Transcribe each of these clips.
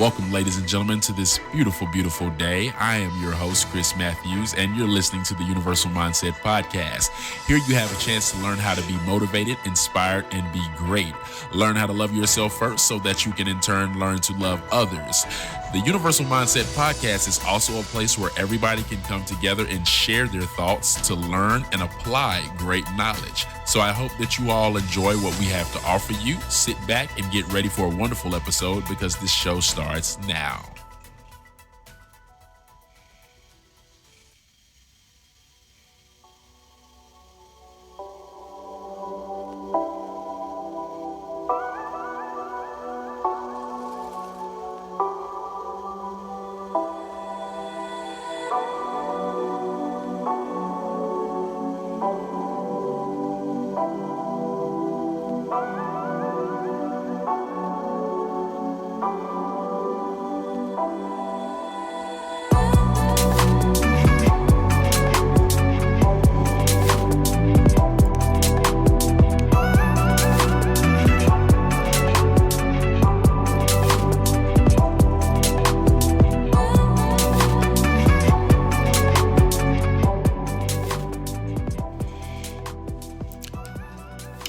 Welcome, ladies and gentlemen, to this beautiful, beautiful day. I am your host, Chris Matthews, and you're listening to the Universal Mindset Podcast. Here you have a chance to learn how to be motivated, inspired, and be great. Learn how to love yourself first so that you can in turn learn to love others. The Universal Mindset Podcast is also a place where everybody can come together and share their thoughts to learn and apply great knowledge. So I hope that you all enjoy what we have to offer you. Sit back and get ready for a wonderful episode because this show starts now.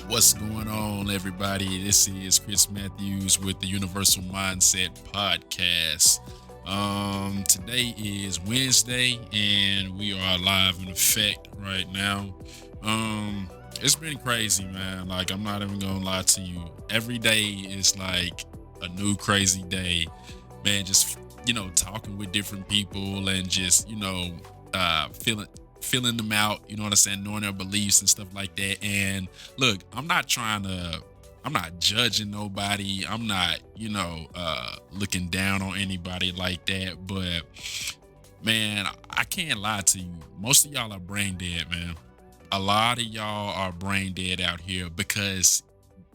What's going on, everybody? This is Chris Matthews with the Universal Mindset Podcast. Today is Wednesday, and we are live in effect right now. It's been crazy, man. Like, I'm not even gonna lie to you. Every day is like a new crazy day, man. Just talking with different people and just feeling them out, you know what I'm saying, knowing their beliefs and stuff like that. And look, I'm not judging nobody. I'm not, looking down on anybody like that. But man, I can't lie to you. Most of y'all are brain dead, man. A lot of y'all are brain dead out here because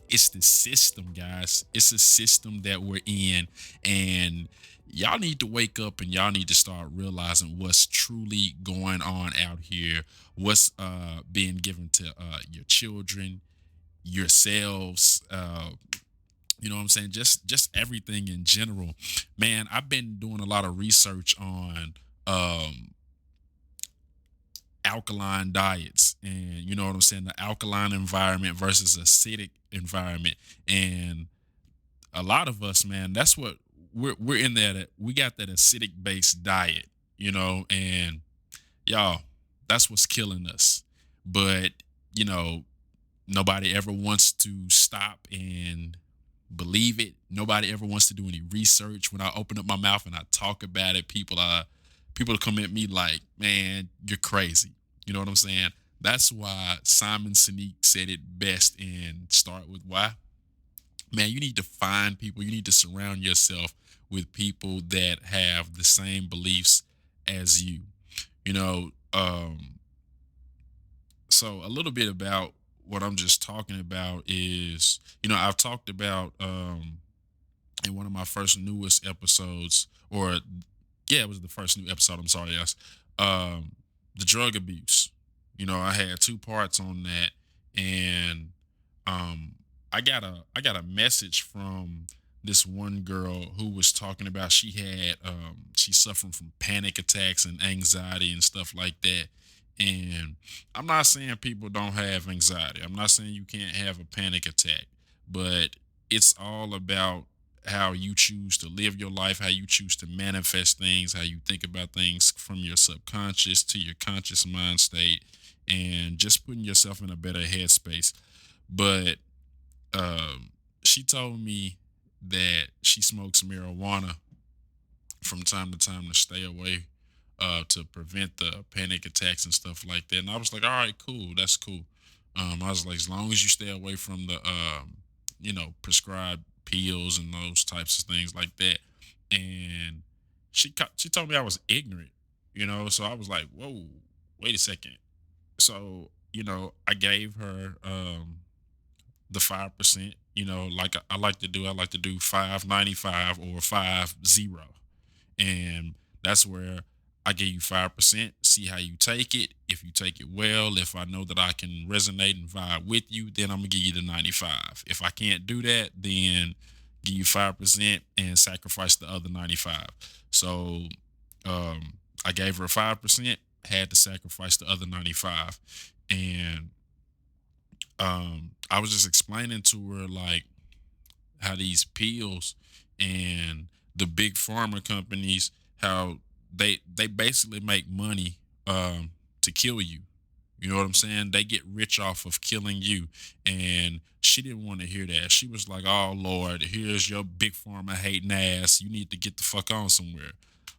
it's the system, guys. It's a system that we're in, and y'all need to wake up and y'all need to start realizing what's truly going on out here, what's being given to your children, yourselves, you know what I'm saying? Just everything in general. Man, I've been doing a lot of research on alkaline diets, and you know what I'm saying, the alkaline environment versus acidic environment. And a lot of us, man, that's what we're in that. We got that acidic based diet, and y'all, that's what's killing us. But nobody ever wants to stop and believe it. Nobody ever wants to do any research. When I open up my mouth and I talk about it, people come at me like, man, you're crazy. You know what I'm saying? That's why Simon Sinek said it best, and start with why. Man, you need to find people. You need to surround yourself with people that have the same beliefs as you. So a little bit about what I'm just talking about is, I've talked about in one of my first newest episodes, or yeah, it was the first new episode. I'm sorry, yes. The drug abuse. I had two parts on that, and I got a message from this one girl who was talking about she's suffering from panic attacks and anxiety and stuff like that. And I'm not saying people don't have anxiety. I'm not saying you can't have a panic attack, but it's all about how you choose to live your life, how you choose to manifest things, how you think about things from your subconscious to your conscious mind state, and just putting yourself in a better headspace. But she told me that she smokes marijuana from time to time to stay away, to prevent the panic attacks and stuff like that. And I was like, all right, cool, that's cool. I was like, as long as you stay away from the prescribed pills and those types of things like that. And she told me I was ignorant, so I was like, whoa, wait a second. So I gave her the 5%, like I like to do. I like to do 5.95 or 5.0, and that's where I give you 5%, see how you take it. If you take it well, if I know that I can resonate and vibe with you, then I'm gonna give you the 95. If I can't do that, then give you 5% and sacrifice the other 95. So I gave her 5%, had to sacrifice the other 95. And I was just explaining to her like how these pills and the big pharma companies, how they basically make money to kill you. You know what I'm saying? They get rich off of killing you. And she didn't want to hear that. She was like, "Oh Lord, here's your big pharma hating ass. You need to get the fuck on somewhere."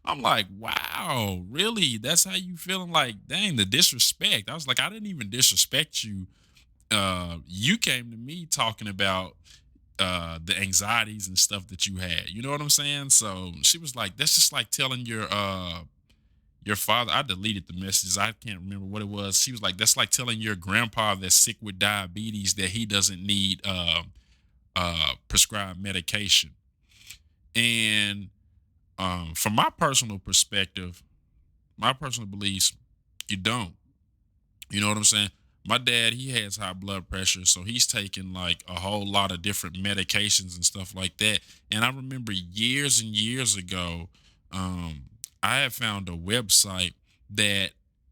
I'm like, "Wow, really? That's how you feeling?" Like, dang, the disrespect. I was like, "I didn't even disrespect you. You came to me talking about the anxieties and stuff that you had." You know what I'm saying? So she was like, "That's just like telling your father." I deleted the messages. I can't remember what it was. She was like, "That's like telling your grandpa that's sick with diabetes that he doesn't need prescribed medication." And from my personal perspective, my personal beliefs, you don't. You know what I'm saying? My dad, he has high blood pressure, so he's taking like a whole lot of different medications and stuff like that. And I remember years and years ago, um, I had found a website that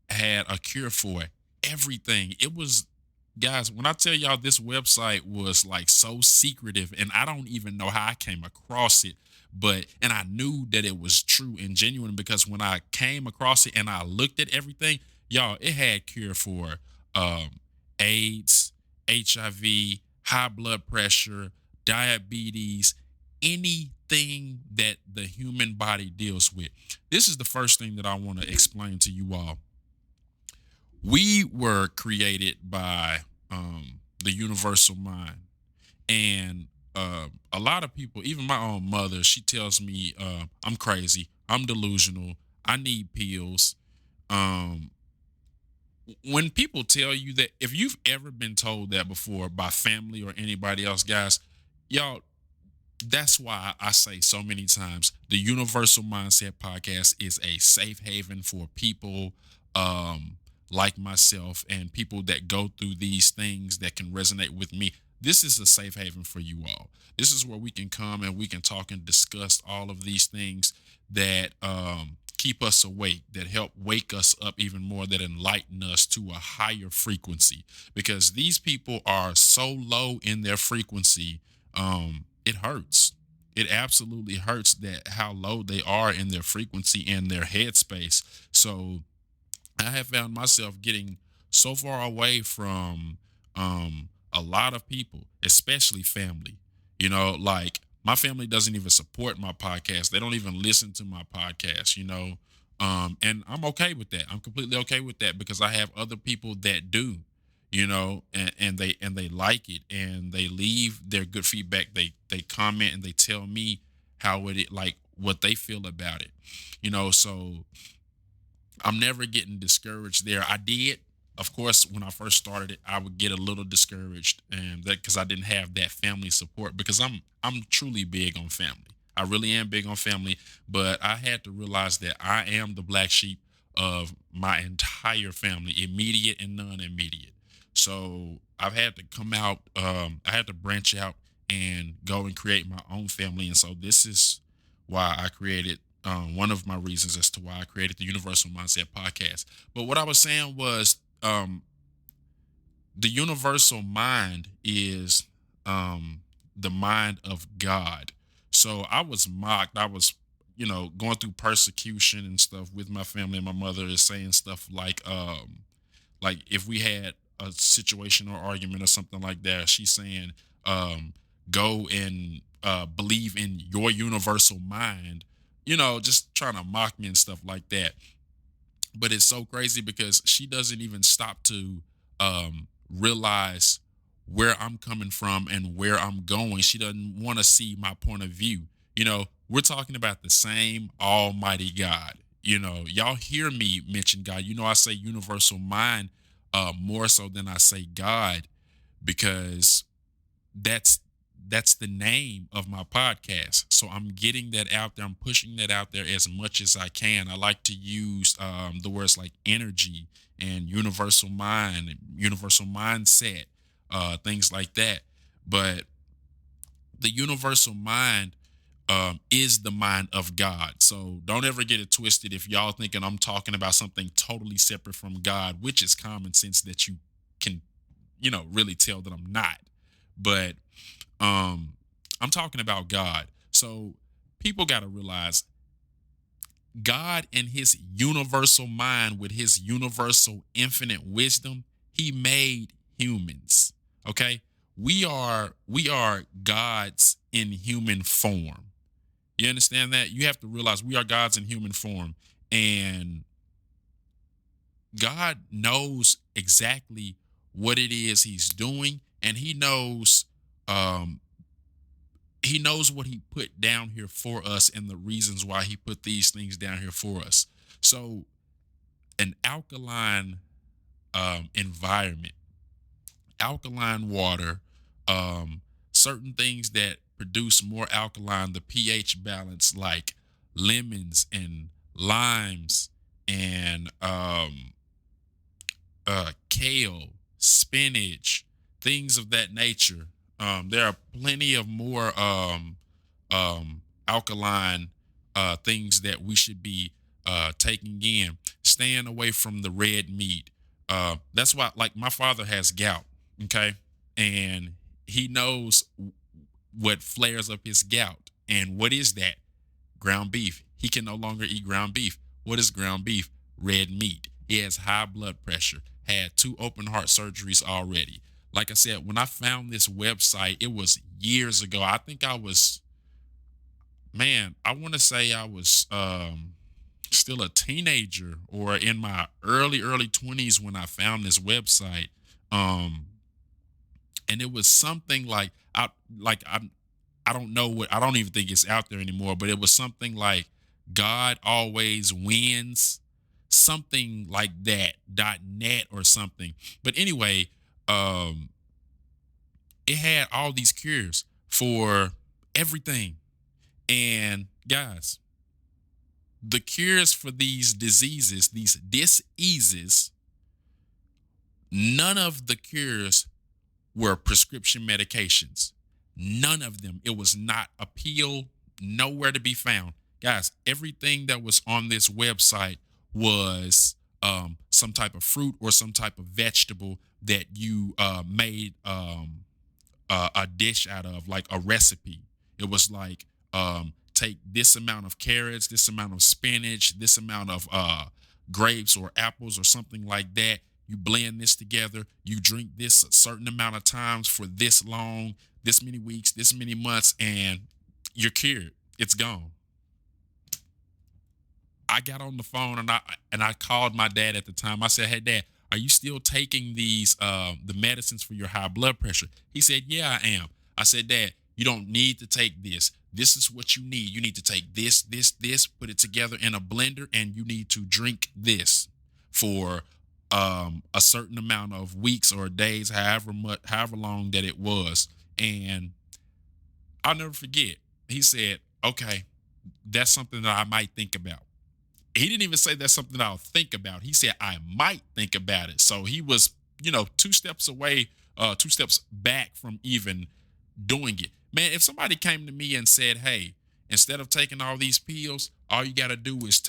had a cure for everything. It was, guys, when I tell y'all, this website was like so secretive, and I don't even know how I came across it. But and I knew that it was true and genuine because when I came across it and I looked at everything, y'all, it had cure for um AIDS, HIV, high blood pressure, diabetes, anything that the human body deals with. This is the first thing that I want to explain to you all. We were created by the universal mind. And a lot of people, even my own mother, she tells me I'm crazy, I'm delusional, I need pills. um when people tell you that, if you've ever been told that before by family or anybody else, guys, y'all, that's why I say so many times the Universal Mindset Podcast is a safe haven for people um, like myself and people that go through these things that can resonate with me. This is a safe haven for you all. This is where we can come and we can talk and discuss all of these things that keep us awake, that help wake us up even more, that enlighten us to a higher frequency. Because these people are so low in their frequency, it hurts. It absolutely hurts that how low they are in their frequency and their headspace. So I have found myself getting so far away from a lot of people, especially family. You know, like my family doesn't even support my podcast. They don't even listen to my podcast, you know. And I'm okay with that. I'm completely okay with that because I have other people that do, you know, and they like it and they leave their good feedback. They comment and they tell me how it like what they feel about it. You know, so I'm never getting discouraged there. I did, of course, when I first started it, I would get a little discouraged, and that because I didn't have that family support. Because I'm truly big on family. I really am big on family, but I had to realize that I am the black sheep of my entire family, immediate and non-immediate. So I've had to come out. I had to branch out and go and create my own family, and so this is why I created one of my reasons as to why I created the Universal Mindset Podcast. But what I was saying was the universal mind is the mind of God. So I was mocked. I was, you know, going through persecution and stuff with my family. And my mother is saying stuff like if we had a situation or argument or something like that, she's saying, go and believe in your universal mind, you know, just trying to mock me and stuff like that. But it's so crazy because she doesn't even stop to realize where I'm coming from and where I'm going. She doesn't want to see my point of view. You know, we're talking about the same Almighty God. You know, y'all hear me mention God. You know, I say universal mind more so than I say God because that's that's the name of my podcast. So I'm getting that out there. I'm pushing that out there as much as I can. I like to use the words like energy and universal mind, universal mindset, things like that. But The universal mind is the mind of God. So don't ever get it twisted if y'all thinking I'm talking about something totally separate from God, which is common sense that you can, really tell that I'm not. But um, I'm talking about God. So people got to realize God in his universal mind with his universal infinite wisdom, he made humans. Okay? We are gods in human form. You understand that? You have to realize we are gods in human form, and God knows exactly what it is he's doing, and um he knows what he put down here for us and the reasons why he put these things down here for us. So an alkaline environment, alkaline water, certain things that produce more alkaline, the pH balance, like lemons and limes and kale, spinach, things of that nature. There are plenty of more alkaline things that we should be taking in. Staying away from the red meat. That's why, like, my father has gout, okay, and he knows what flares up his gout. And what is that? Ground beef. He can no longer eat ground beef. What is ground beef? Red meat. He has high blood pressure, had two open heart surgeries already. Like I said, when I found this website, it was years ago. I think I was, man, I want to say I was still a teenager or in my early 20s when I found this website. Um, and it was something like I don't know what, I don't even think it's out there anymore, but it was something like God always wins, something like that, .net or something. But anyway, um it had all these cures for everything. And guys, the cures for these diseases, these diseases, none of the cures were prescription medications. None of them. It was not a pill, nowhere to be found. Guys, everything that was on this website was some type of fruit or some type of vegetable that you made a dish out of, like a recipe. It was like, take this amount of carrots, this amount of spinach, this amount of grapes or apples or something like that. You blend this together. You drink this a certain amount of times for this long, this many weeks, this many months, and you're cured. It's gone. I got on the phone and I called my dad at the time. I said, "Hey, Dad, are you still taking these the medicines for your high blood pressure?" He said, "Yeah, I am." I said, "Dad, you don't need to take this. This is what you need. You need to take this, put it together in a blender, and you need to drink this for a certain amount of weeks or days, however long that it was." And I'll never forget. He said, "Okay, that's something that I might think about." He didn't even say that's something I'll think about. He said I might think about it. So he was, two steps away, two steps back from even doing it. Man, if somebody came to me and said, "Hey, instead of taking all these pills, all I got to do is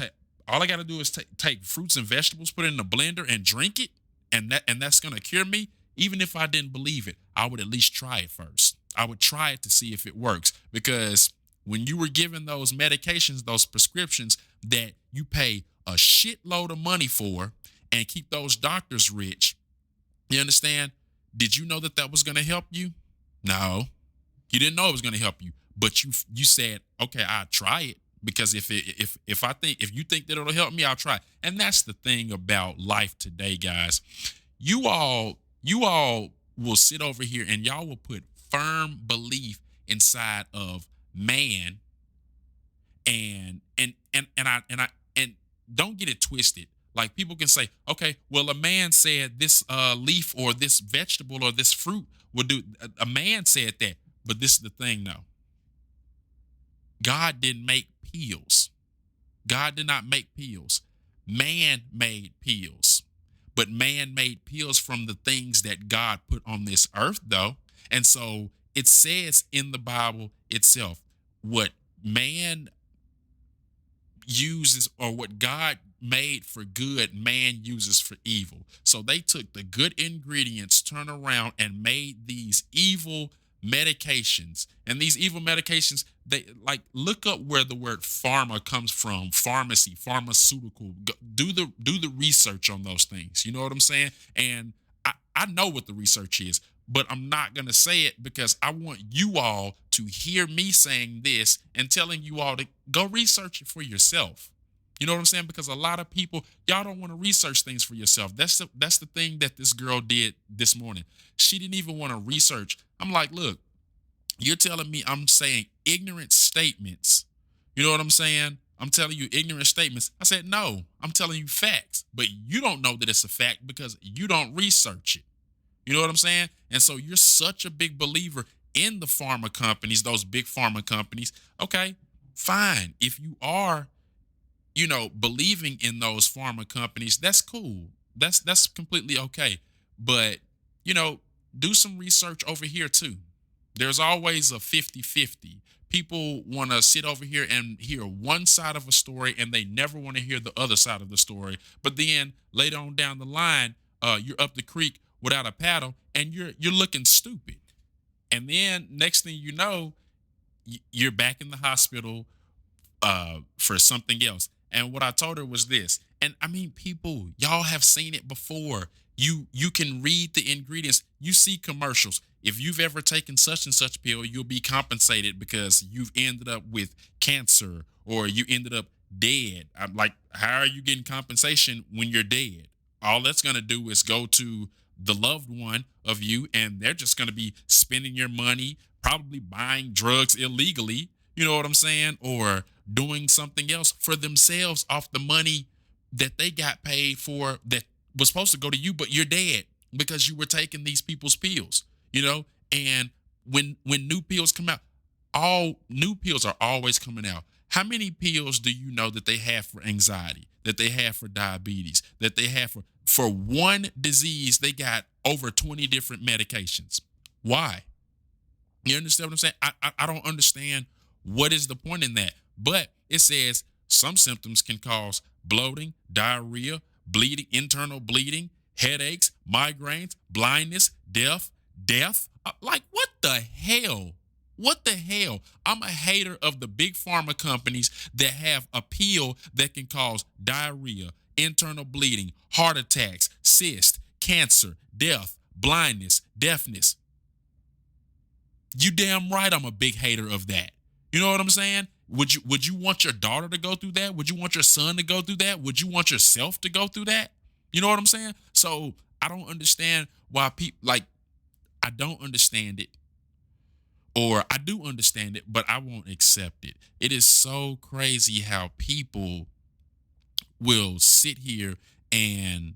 take fruits and vegetables, put it in a blender and drink it, and that's going to cure me." Even if I didn't believe it, I would at least try it first. I would try it to see if it works, because when you were given those medications, those prescriptions that you pay a shitload of money for and keep those doctors rich, you understand? Did you know that that was going to help you? No, you didn't know it was going to help you, but you said, "Okay, I'll try it, because if you think that it'll help me, I'll try." And that's the thing about life today, guys. You all will sit over here and y'all will put firm belief inside of man, and don't get it twisted. Like, people can say, "Okay, well, a man said this leaf or this vegetable or this fruit would do." A man said that, but this is the thing, though. God didn't make pills. God did not make pills. Man made pills, but man made pills from the things that God put on this earth, though. And so it says in the Bible itself, what man uses, or what God made for good, man uses for evil. So they took the good ingredients, turned around and made these evil medications. And these evil medications, they like, look up where the word pharma comes from, pharmacy, pharmaceutical. Do the research on those things. You know what I'm saying? And I know what the research is, but I'm not going to say it because I want you all to hear me saying this and telling you all to go research it for yourself. You know what I'm saying? Because a lot of people, y'all don't want to research things for yourself. That's the thing that this girl did this morning. She didn't even want to research. I'm like, look, you're telling me I'm saying ignorant statements. You know what I'm saying? I'm telling you ignorant statements. I said, no, I'm telling you facts, but you don't know that it's a fact because you don't research it. You know what I'm saying? And so you're such a big believer in the pharma companies, those big pharma companies. Okay, fine. If you are, believing in those pharma companies, that's cool. That's completely okay. But, you know, do some research over here too. There's always a 50-50. People want to sit over here and hear one side of a story and they never want to hear the other side of the story. But then later on down the line, you're up the creek without a paddle and you're looking stupid. And then next thing you know, you're back in the hospital for something else. And what I told her was this. And I mean, people, y'all have seen it before. You can read the ingredients. You see commercials. If you've ever taken such and such pill, you'll be compensated because you've ended up with cancer or you ended up dead. I'm like, how are you getting compensation when you're dead? All that's going to do is go to the loved one of you, and they're just going to be spending your money, probably buying drugs illegally, you know what I'm saying? Or doing something else for themselves off the money that they got paid for that was supposed to go to you, but you're dead because you were taking these people's pills, And when new pills come out, all new pills are always coming out. How many pills do you know that they have for anxiety, that they have for diabetes, that they have for one disease? They got over 20 different medications. Why? You understand what I'm saying? I don't understand what is the point in that. But it says some symptoms can cause bloating, diarrhea, bleeding, internal bleeding, headaches, migraines, blindness, death. Like, what the hell? What the hell? I'm a hater of the big pharma companies that have a pill that can cause diarrhea, internal bleeding, heart attacks, cyst, cancer, death, blindness, deafness. You damn right I'm a big hater of that. You know what I'm saying? Would you want your daughter to go through that? Would you want your son to go through that? Would you want yourself to go through that? You know what I'm saying? So I don't understand why people, like, I don't understand it. Or I do understand it, but I won't accept it. It is so crazy how people will sit here and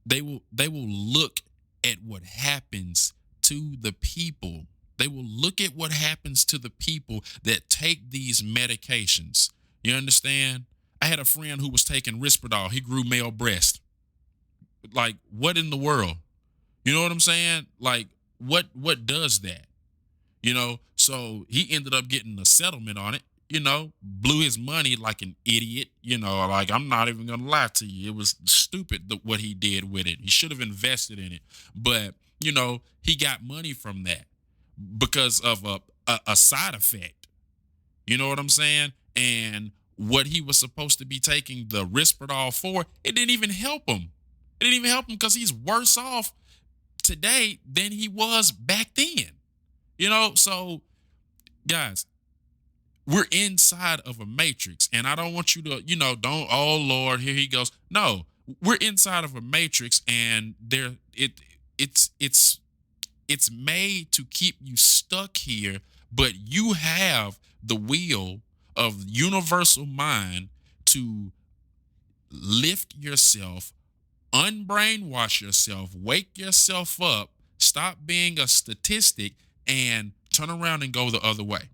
they will look at what happens to the people. They will look at what happens to the people that take these medications. You understand? I had a friend who was taking Risperdal. He grew male breast. Like, what in the world? You know what I'm saying? Like, what does that? So he ended up getting a settlement on it, blew his money like an idiot, like, I'm not even going to lie to you. It was stupid what he did with it. He should have invested in it. But, he got money from that because of a side effect. You know what I'm saying? And what he was supposed to be taking the Risperdal for, it didn't even help him. It didn't even help him because he's worse off today than he was back then. So guys, we're inside of a matrix, and I don't want you to, don't, oh Lord, here he goes. No, we're inside of a matrix, and it's made to keep you stuck here, but you have the will of universal mind to lift yourself, unbrainwash yourself, wake yourself up, stop being a statistic, and turn around and go the other way.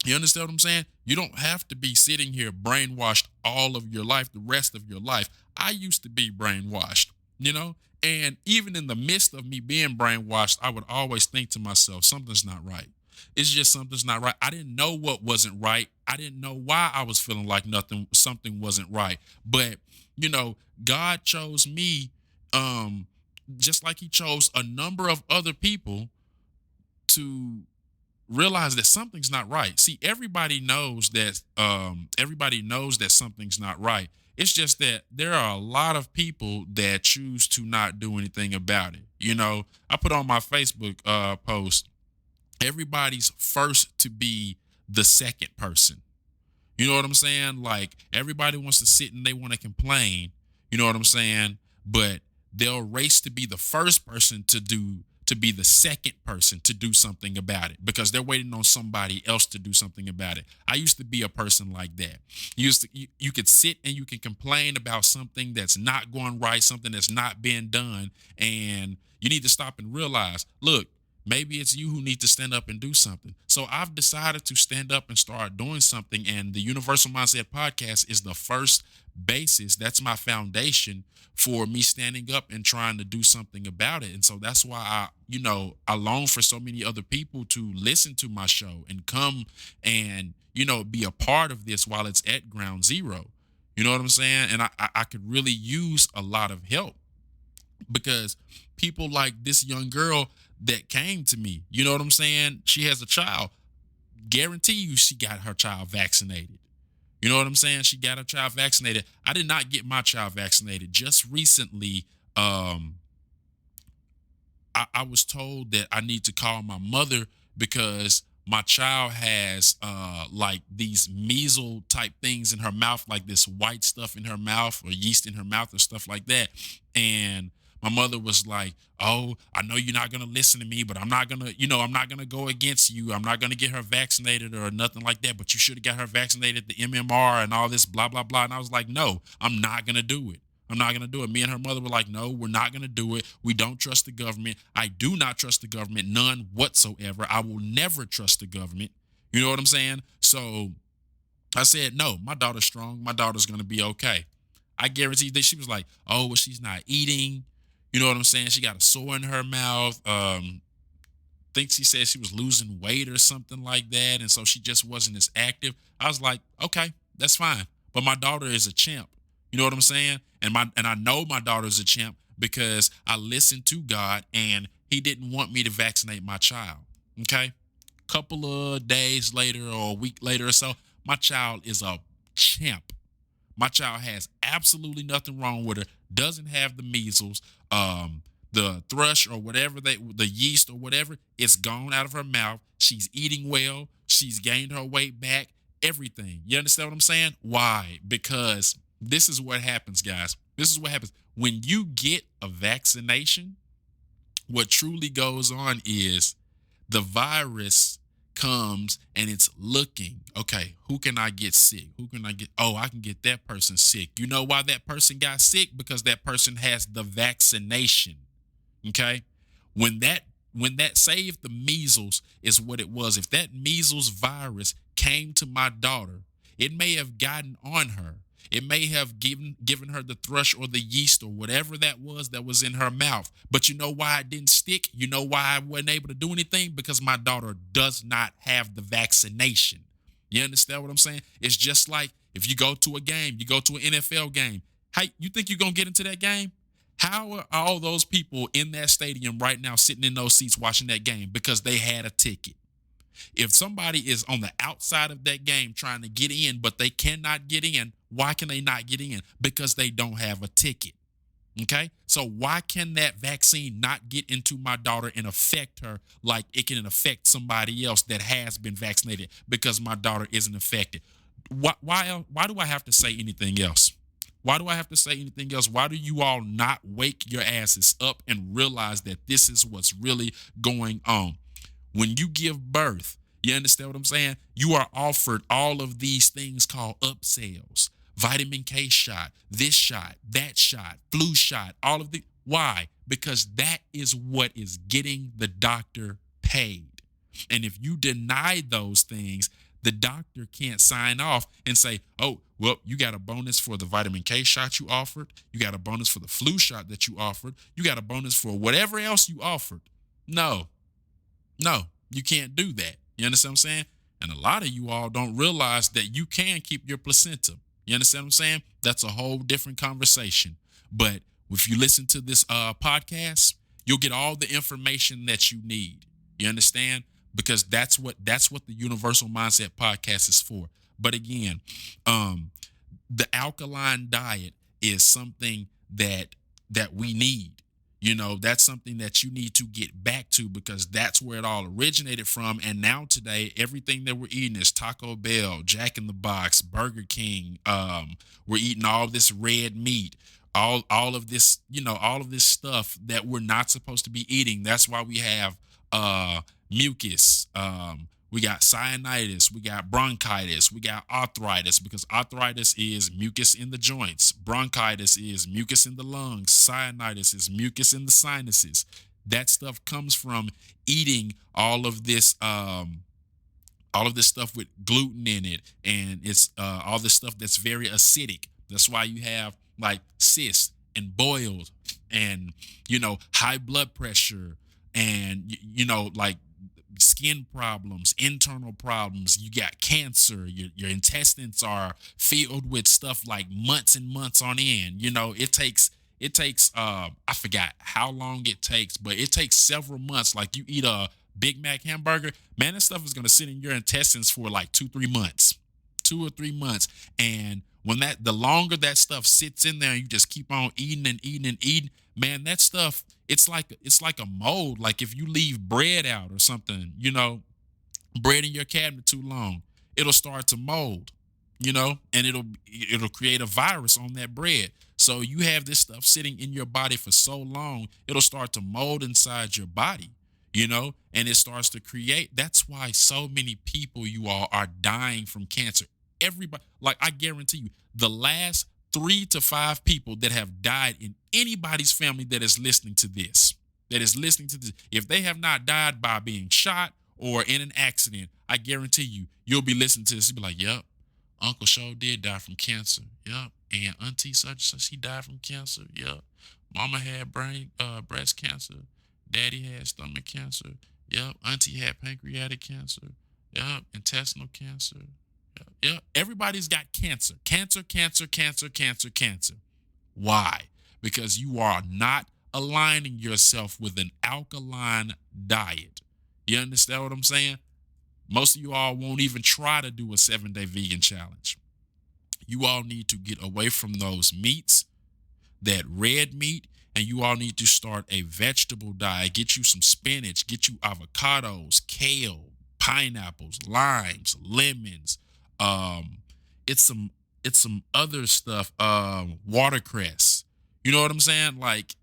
You understand what I'm saying? You don't have to be sitting here brainwashed all of your life, the rest of your life. I used to be brainwashed. you know? And even in the midst of me being brainwashed, I would always think to myself, something's not right. It's just something's not right. I didn't know what wasn't right. I didn't know why I was feeling like something wasn't right. But, God chose me, um, just like he chose a number of other people to realize that something's not right. See, everybody knows that something's not right. It's just that there are a lot of people that choose to not do anything about it. I put on my Facebook post, everybody's first to be the second person. You know what I'm saying? Like, everybody wants to sit and they want to complain. You know what I'm saying? But they'll race to be the first person to be the second person to do something about it because they're waiting on somebody else to do something about it. I used to be a person like that. You could sit and you can complain about something that's not going right, something that's not being done, and you need to stop and realize, look, maybe it's you who need to stand up and do something. So I've decided to stand up and start doing something. And the Universal Mindset Podcast is the first basis. That's my foundation for me standing up and trying to do something about it. And so that's why I long for so many other people to listen to my show and come and, be a part of this while it's at ground zero. You know what I'm saying? And I could really use a lot of help because people like this young girl that came to me, you know what I'm saying? She has a child. Guarantee you she got her child vaccinated. You know what I'm saying? She got her child vaccinated. I did not get my child vaccinated. Just recently, I was told that I need to call my mother because my child has like these measles type things in her mouth, like this white stuff in her mouth or yeast in her mouth or stuff like that. And my mother was like, "Oh, I know you're not gonna listen to me, but I'm not gonna go against you. I'm not gonna get her vaccinated or nothing like that. But you should have got her vaccinated, the MMR and all this blah blah blah." And I was like, "No, I'm not gonna do it. I'm not going to do it." Me and her mother were like, "No, we're not going to do it. We don't trust the government. I do not trust the government, none whatsoever. I will never trust the government." You know what I'm saying? So I said, "No, my daughter's strong. My daughter's going to be okay." I guarantee that she was like, "Oh, well, she's not eating." You know what I'm saying? She got a sore in her mouth. Think she said she was losing weight or something like that. And so she just wasn't as active. I was like, okay, that's fine. But my daughter is a champ. You know what I'm saying? And I know my daughter's a champ because I listened to God and he didn't want me to vaccinate my child. Okay. Couple of days later or a week later or so, my child is a champ. My child has absolutely nothing wrong with her. Doesn't have the measles, the thrush or whatever the yeast or whatever. It's gone out of her mouth. She's eating well. She's gained her weight back. Everything. You understand what I'm saying? Why? Because this is what happens, guys. This is what happens when you get a vaccination. What truly goes on is the virus comes and it's looking, okay, who can I get sick? Who can I get? Oh, I can get that person sick. You know why that person got sick? Because that person has the vaccination. Okay. When that saved the measles is what it was. If that measles virus came to my daughter, it may have gotten on her. It may have given her the thrush or the yeast or whatever that was in her mouth. But you know why it didn't stick? You know why I wasn't able to do anything? Because my daughter does not have the vaccination. You understand what I'm saying? It's just like if you go to a game, you go to an NFL game. Hey, you think you're going to get into that game? How are all those people in that stadium right now sitting in those seats watching that game? Because they had a ticket. If somebody is on the outside of that game trying to get in, but they cannot get in, why can they not get in? Because they don't have a ticket. Okay. So why can that vaccine not get into my daughter and affect her like it can affect somebody else that has been vaccinated? Because my daughter isn't affected. Why do I have to say anything else? Why do I have to say anything else? Why do you all not wake your asses up and realize that this is what's really going on? When you give birth, you understand what I'm saying? You are offered all of these things called upsells. Vitamin K shot, this shot, that shot, flu shot, all of the. Why? Because that is what is getting the doctor paid. And if you deny those things, The doctor can't sign off and say, oh, well, you got a bonus for the vitamin K shot you offered. You got a bonus for the flu shot that you offered. You got a bonus for whatever else you offered. No, no, you can't do that. You understand what I'm saying? And a lot of you all don't realize that you can keep your placenta. You understand what I'm saying? That's a whole different conversation. But if you listen to this podcast, you'll get all the information that you need. You understand? Because that's what the Universal Mindset podcast is for. But again, the alkaline diet is something that we need. That's something that you need to get back to, because that's where it all originated from. And now today, everything that we're eating is Taco Bell, Jack in the Box, Burger King. We're eating all this red meat, all of this, all of this stuff that we're not supposed to be eating. That's why we have mucus. We got sinusitis, we got bronchitis, we got arthritis, because arthritis is mucus in the joints. Bronchitis is mucus in the lungs. Sinusitis is mucus in the sinuses. That stuff comes from eating all of this stuff with gluten in it, and it's all this stuff that's very acidic. That's why you have like cysts and boils and high blood pressure and like skin problems, internal problems. You got cancer. Your intestines are filled with stuff like months and months on end. It takes I forgot how long it takes, but it takes several months. Like you eat a Big Mac hamburger, man, that stuff is going to sit in your intestines for like 2-3 months, 2 or 3 months. And when the longer that stuff sits in there and you just keep on eating and eating and eating, man, that stuff, it's like a mold. Like if you leave bread out or something, bread in your cabinet too long, it'll start to mold, and it'll create a virus on that bread. So you have this stuff sitting in your body for so long, it'll start to mold inside your body, and it starts to create. That's why so many people, you all, are dying from cancer. Everybody, like I guarantee you, the last 3 to 5 people that have died in anybody's family that is listening to this, if they have not died by being shot or in an accident, I guarantee you'll be listening to this. You'll be like, yep, Uncle Show did die from cancer. Yep. And Auntie such she died from cancer. Yep. Mama had breast cancer. Daddy had stomach cancer. Yep. Auntie had pancreatic cancer. Yep. Intestinal cancer. Yeah, everybody's got cancer. Cancer. Why? Because you are not aligning yourself with an alkaline diet. You understand what I'm saying? Most of you all won't even try to do a 7-day vegan challenge. You all need to get away from those meats, that red meat, and you all need to start a vegetable diet. Get you some spinach, get you avocados, kale, pineapples, limes, lemons. It's some other stuff, watercress. You know what I'm saying? Like,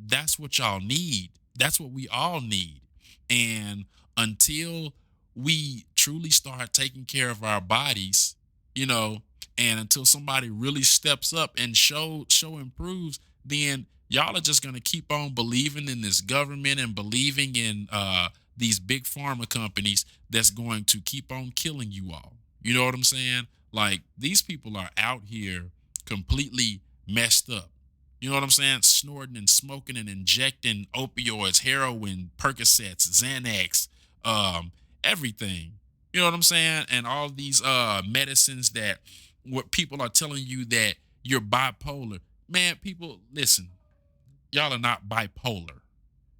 that's what y'all need. That's what we all need. And until we truly start taking care of our bodies, and until somebody really steps up and show improves, then y'all are just gonna keep on believing in this government and believing in these big pharma companies that's going to keep on killing you all. You know what I'm saying? Like, these people are out here completely messed up. You know what I'm saying? Snorting and smoking and injecting opioids, heroin, Percocets, Xanax, everything. You know what I'm saying? And all these medicines that what people are telling you that you're bipolar. Man, people, listen, y'all are not bipolar.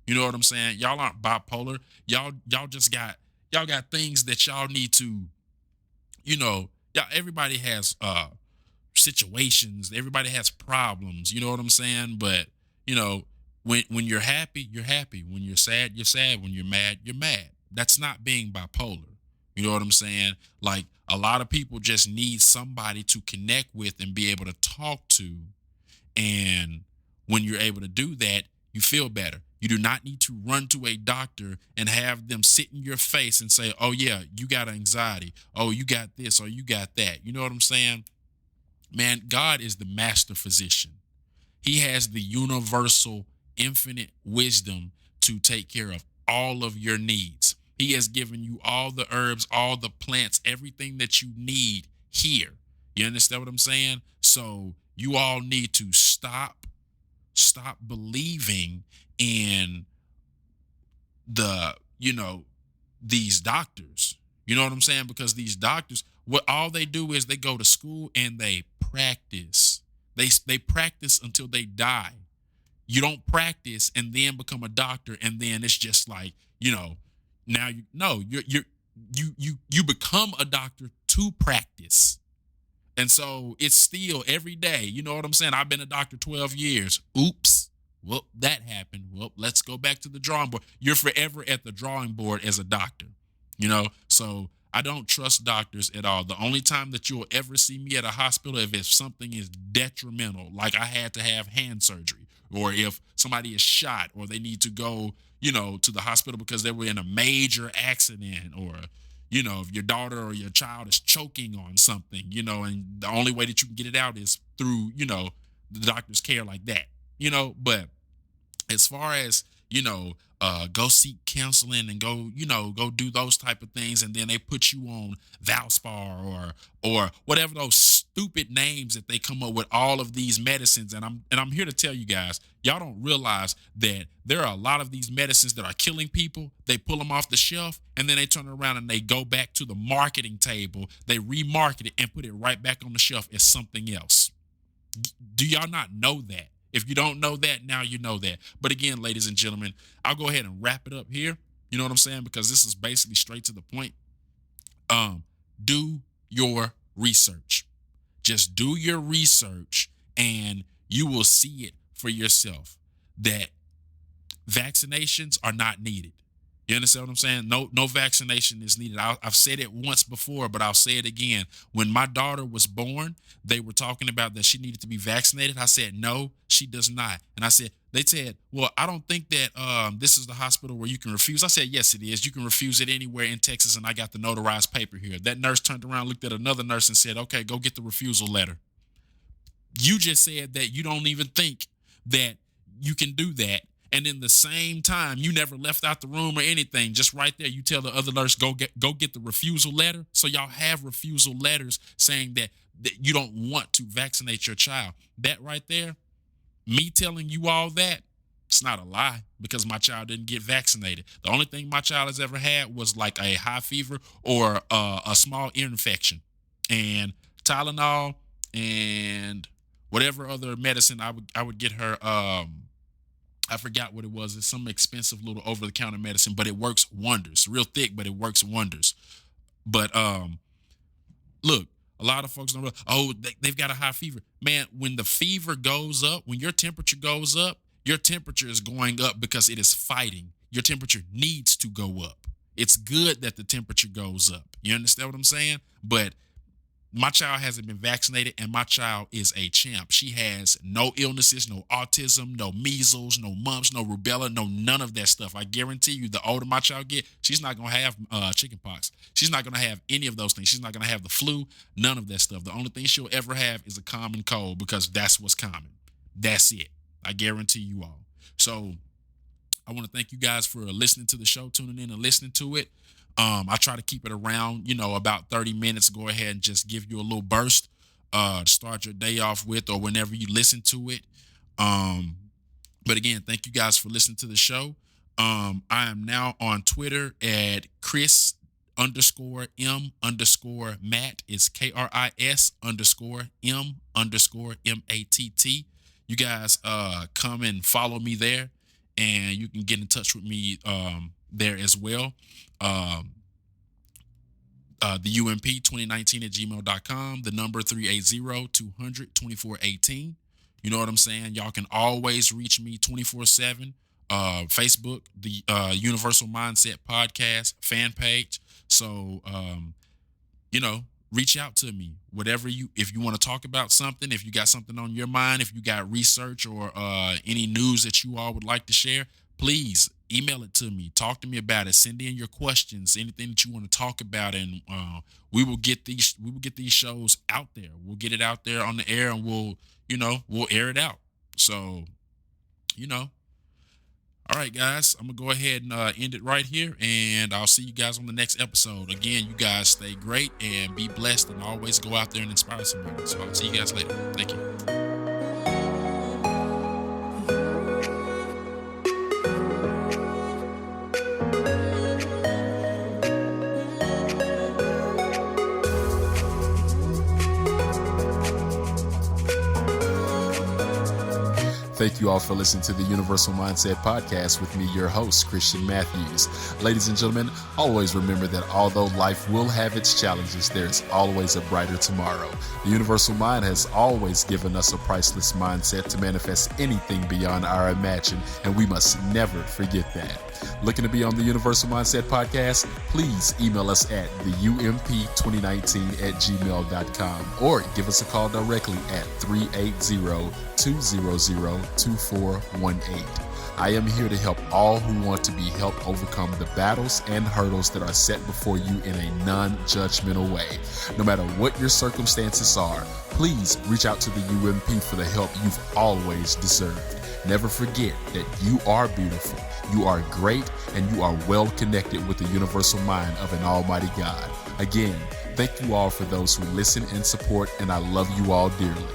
You know what I'm saying? Y'all aren't bipolar. Y'all just got things that y'all need to, everybody has situations, everybody has problems, you know what I'm saying? But, when you're happy, you're happy. When you're sad, you're sad. When you're mad, you're mad. That's not being bipolar. You know what I'm saying? Like, a lot of people just need somebody to connect with and be able to talk to. And when you're able to do that, you feel better. You do not need to run to a doctor and have them sit in your face and say, oh, yeah, you got anxiety. Oh, you got this or you got that. You know what I'm saying? Man, God is the master physician. He has the universal, infinite wisdom to take care of all of your needs. He has given you all the herbs, all the plants, everything that you need here. You understand what I'm saying? So you all need to stop believing in these doctors. You know what I'm saying? Because these doctors, what all they do is they go to school and they practice. They practice until they die. You don't practice and then become a doctor and then it's just like, now you no, you become a doctor to practice. And so it's still every day. You know what I'm saying? I've been a doctor 12 years. Oops. Well, that happened. Well, let's go back to the drawing board. You're forever at the drawing board as a doctor, So I don't trust doctors at all. The only time that you'll ever see me at a hospital if something is detrimental, like I had to have hand surgery, or if somebody is shot or they need to go, to the hospital because they were in a major accident, or if your daughter or your child is choking on something, and the only way that you can get it out is through, the doctor's care like that, but as far as, go seek counseling and go do those type of things, and then they put you on Valspar or whatever those stupid names that they come up with, all of these medicines. And I'm here to tell you guys, y'all don't realize that there are a lot of these medicines that are killing people. They pull them off the shelf and then they turn around and they go back to the marketing table. They remarket it and put it right back on the shelf as something else. Do y'all not know that? If you don't know that, now you know that. But again, ladies and gentlemen, I'll go ahead and wrap it up here. You know what I'm saying? Because this is basically straight to the point. Do your research. Just do your research and you will see it for yourself that vaccinations are not needed. You understand what I'm saying? No vaccination is needed. I've said it once before, but I'll say it again. When my daughter was born, they were talking about that she needed to be vaccinated. I said, no, she does not. And they said, well, I don't think that this is the hospital where you can refuse. I said, yes, it is. You can refuse it anywhere in Texas, and I got the notarized paper here. That nurse turned around, looked at another nurse and said, okay, go get the refusal letter. You just said that you don't even think that you can do that. And in the same time, you never left out the room or anything. Just right there, you tell the other nurse, go get the refusal letter. So y'all have refusal letters saying that you don't want to vaccinate your child. That right there, me telling you all that, it's not a lie, because my child didn't get vaccinated. The only thing my child has ever had was like a high fever or a small ear infection, and Tylenol and whatever other medicine I would get her. I forgot what it was. It's some expensive little over-the-counter medicine, but it works wonders. Real thick, but it works wonders. But look, a lot of folks don't realize, they've got a high fever. Man, when the fever goes up, when your temperature goes up, your temperature is going up because it is fighting. Your temperature needs to go up. It's good that the temperature goes up. You understand what I'm saying? But my child hasn't been vaccinated, and my child is a champ. She has no illnesses, no autism, no measles, no mumps, no rubella, no none of that stuff. I guarantee you, the older my child get, she's not going to have chicken pox. She's not going to have any of those things. She's not going to have the flu, none of that stuff. The only thing she'll ever have is a common cold, because that's what's common. That's it. I guarantee you all. So I want to thank you guys for listening to the show, tuning in and listening to it. I try to keep it around, about 30 minutes. Go ahead and just give you a little burst to start your day off with, or whenever you listen to it. But again, thank you guys for listening to the show. I am now on Twitter at Chris_M_Matt. It's KRIS_M_MATT. You guys come and follow me there, and you can get in touch with me there as well. The UMP 2019 at gmail.com, the number 380-200-2418. You know what I'm saying? Y'all can always reach me 24/7. Facebook, the Universal Mindset Podcast fan page. So, reach out to me. If you want to talk about something, if you got something on your mind, if you got research or any news that you all would like to share, please email it to me. Talk to me about it. Send in your questions, anything that you want to talk about, and we will get these shows out there. We'll get it out there on the air, and we'll air it out. So, All right, guys, I'm going to go ahead and end it right here, and I'll see you guys on the next episode. Again, you guys stay great and be blessed, and always go out there and inspire somebody. So I'll see you guys later. Thank you. Thank you all for listening to the Universal Mindset Podcast with me, your host, Christian Matthews. Ladies and gentlemen, always remember that although life will have its challenges, there is always a brighter tomorrow. The Universal Mind has always given us a priceless mindset to manifest anything beyond our imagine, and we must never forget that. Looking to be on the Universal Mindset Podcast? Please email us at theump2019@gmail.com or give us a call directly at 380-200-2418. I am here to help all who want to be helped overcome the battles and hurdles that are set before you in a non-judgmental way. No matter what your circumstances are, please reach out to the UMP for the help you've always deserved. Never forget that you are beautiful, you are great, and you are well connected with the universal mind of an almighty God. Again, thank you all for those who listen and support, and I love you all dearly.